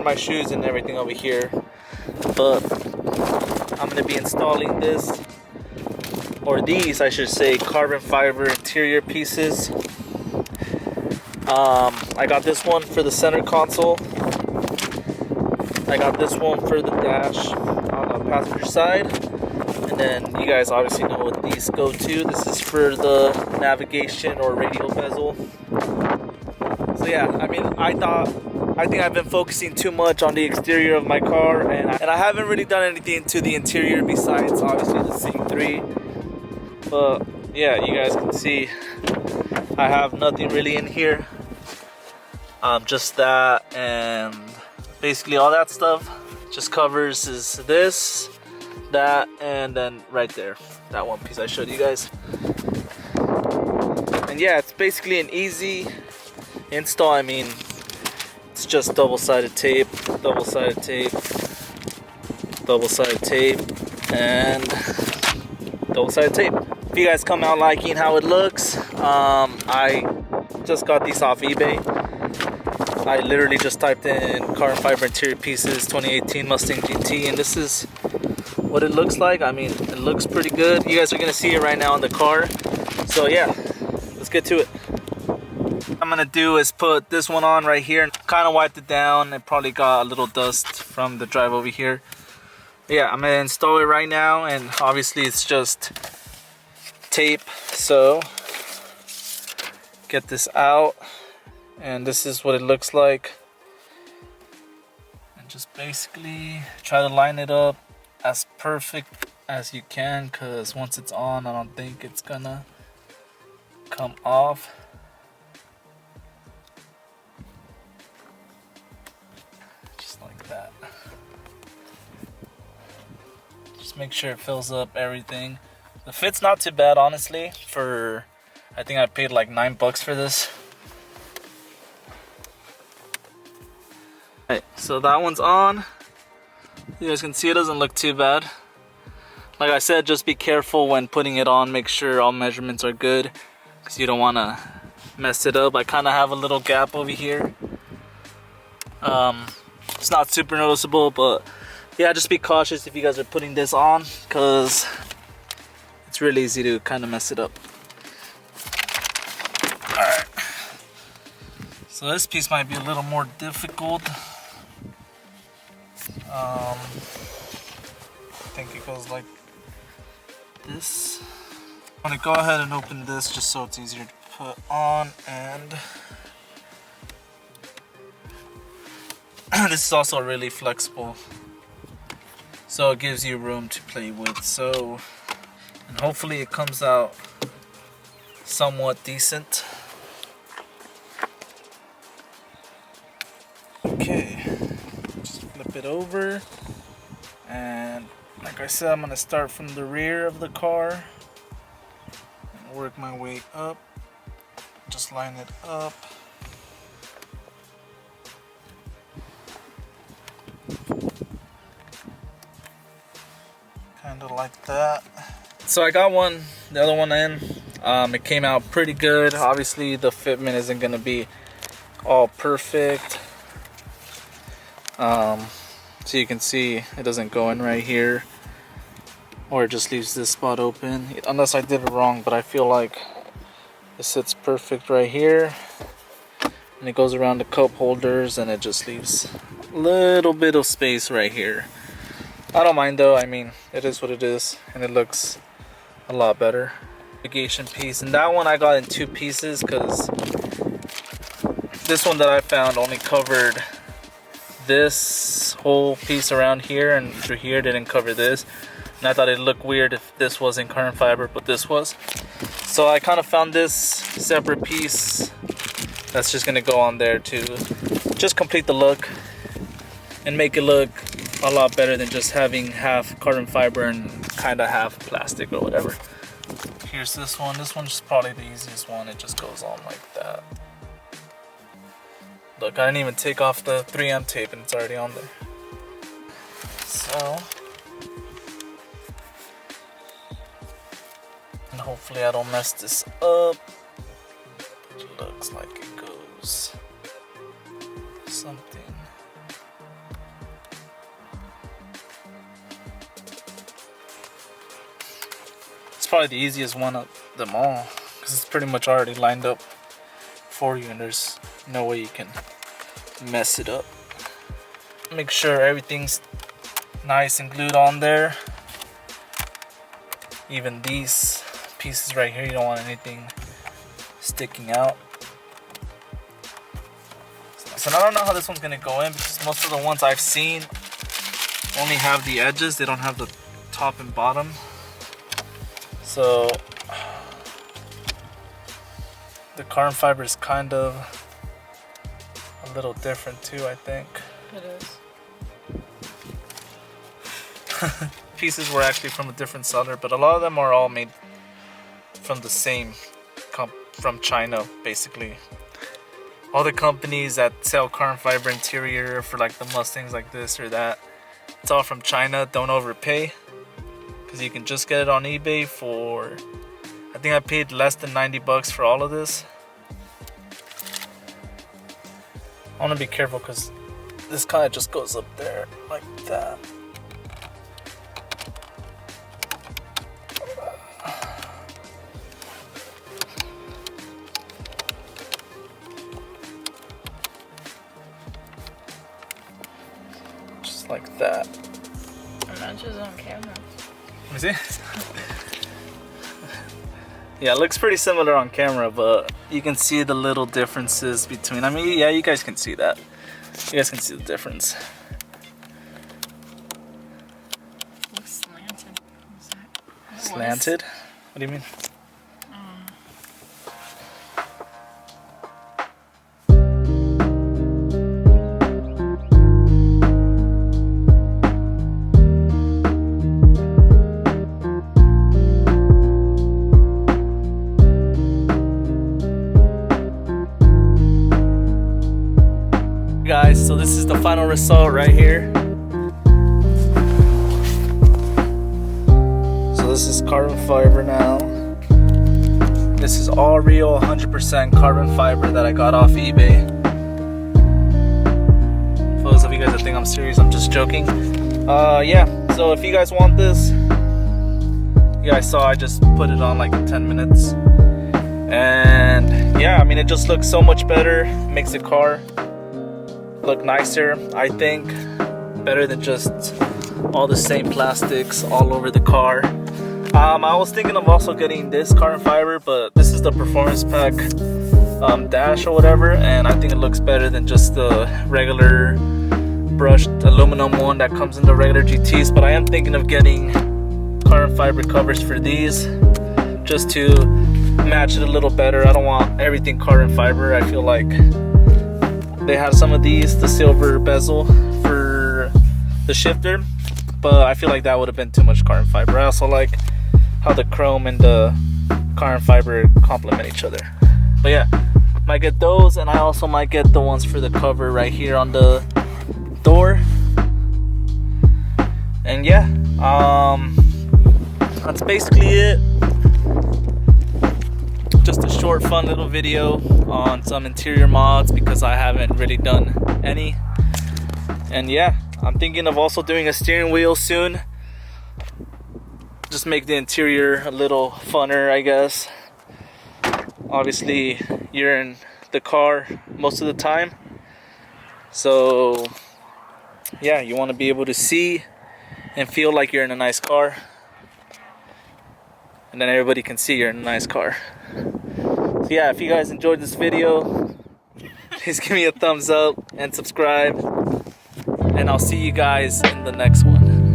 store my shoes and everything over here. But I'm gonna be installing this, or these I should say, carbon fiber interior pieces. I got this one for the center console. I got this one for the dash on the passenger side. And then you guys obviously know what these go to. This is for the navigation or radial bezel. So yeah, I mean, I think I've been focusing too much on the exterior of my car, and I haven't really done anything to the interior besides obviously the C3. But yeah, you guys can see I have nothing really in here. Just that, and basically all that stuff just covers is this, that, and then right there, that one piece I showed you guys. And yeah, it's basically an easy install. I mean, it's just double-sided tape, double-sided tape, double-sided tape, and double-sided tape. If you guys come out liking how it looks, I just got these off eBay. I literally just typed in carbon fiber interior pieces 2018 Mustang GT, and this is what it looks like. I mean, it looks pretty good. You guys are gonna see it right now in the car. So yeah, let's get to it. What I'm gonna do is put this one on right here and kind of wiped it down. It probably got a little dust from the drive over here. But yeah, I'm gonna install it right now, and obviously it's just tape. So get this out, and this is what it looks like. And just basically try to line it up as perfect as you can, because once it's on, I don't think it's gonna come off. Just like that. Just make sure it fills up everything. The fit's not too bad, honestly. For I think I paid like $9 for this. Alright, so that one's on. You guys can see it doesn't look too bad. Like I said, just be careful when putting it on. Make sure all measurements are good, because you don't want to mess it up. I kind of have a little gap over here. It's not super noticeable, but yeah, just be cautious if you guys are putting this on, because it's really easy to kind of mess it up. Alright, so this piece might be a little more difficult. I think it goes like this. I'm gonna go ahead and open this just so it's easier to put on, and this is also really flexible, so it gives you room to play with. So, and hopefully it comes out somewhat decent. Okay, just flip it over, and like I said, I'm gonna start from the rear of the car and work my way up. Just line it up. Kind of like that. So I got the other one in. It came out pretty good. Obviously the fitment isn't gonna be all perfect. So you can see it doesn't go in right here, or it just leaves this spot open, unless I did it wrong, but I feel like it sits perfect right here, and it goes around the cup holders, and it just leaves a little bit of space right here. I don't mind though. I mean, it is what it is, and it looks a lot better. Navigation piece, and that one I got in 2 pieces, because this one that I found only covered this whole piece around here, and through here didn't cover this, and I thought it'd look weird if this wasn't carbon fiber, but this was. So I kind of found this separate piece that's just gonna go on there to just complete the look and make it look a lot better than just having half carbon fiber and kind of half plastic or whatever. Here's this one. This one's probably the easiest one. It just goes on like that. Look, I didn't even take off the 3M tape and it's already on there. So, and hopefully I don't mess this up. It looks like it goes something probably the easiest one of them all, because it's pretty much already lined up for you and there's no way you can mess it up. Make sure everything's nice and glued on there. Even these pieces right here, you don't want anything sticking out. So I don't know how this one's gonna go in, because most of the ones I've seen only have the edges, they don't have the top and bottom. So the carbon fiber is kind of a little different too, I think. It is. Pieces were actually from a different seller, but a lot of them are all made from the same from China, basically. All the companies that sell carbon fiber interior for like the Mustangs like this or that, it's all from China. Don't overpay, because you can just get it on eBay for, I think I paid less than 90 bucks for all of this. I want to be careful because this kind of just goes up there like that. Just like that. I'm not just on camera. Let me see. Yeah, it looks pretty similar on camera, but you can see the little differences between. I mean, yeah, you guys can see that. You guys can see the difference. Looks slanted. What's that? Slanted? What do you mean? Guys, so this is the final result right here. So this is carbon fiber now. This is all real 100% carbon fiber that I got off eBay. For those of you guys that think I'm serious, I'm just joking. Yeah, so if you guys want this, you guys saw I just put it on like 10 minutes. And yeah, I mean, it just looks so much better. Makes the car look nicer, I think. Better than just all the same plastics all over the car. I was thinking of also getting this carbon fiber, but this is the performance pack dash or whatever, and I think it looks better than just the regular brushed aluminum one that comes in the regular GTs. But I am thinking of getting carbon fiber covers for these, just to match it a little better. I don't want everything carbon fiber. I feel like they have some of these, the silver bezel for the shifter, but I feel like that would have been too much carbon fiber. I also like how the chrome and the carbon fiber complement each other. But yeah, might get those, and I also might get the ones for the cover right here on the door. And yeah, that's basically it. Just a short, fun little video on some interior mods, because I haven't really done any. And yeah, I'm thinking of also doing a steering wheel soon. Just make the interior a little funner, I guess. Obviously, you're in the car most of the time, so yeah, you want to be able to see and feel like you're in a nice car, and then everybody can see you're in a nice car. So yeah, if you guys enjoyed this video, please give me a thumbs up and subscribe, and I'll see you guys in the next one.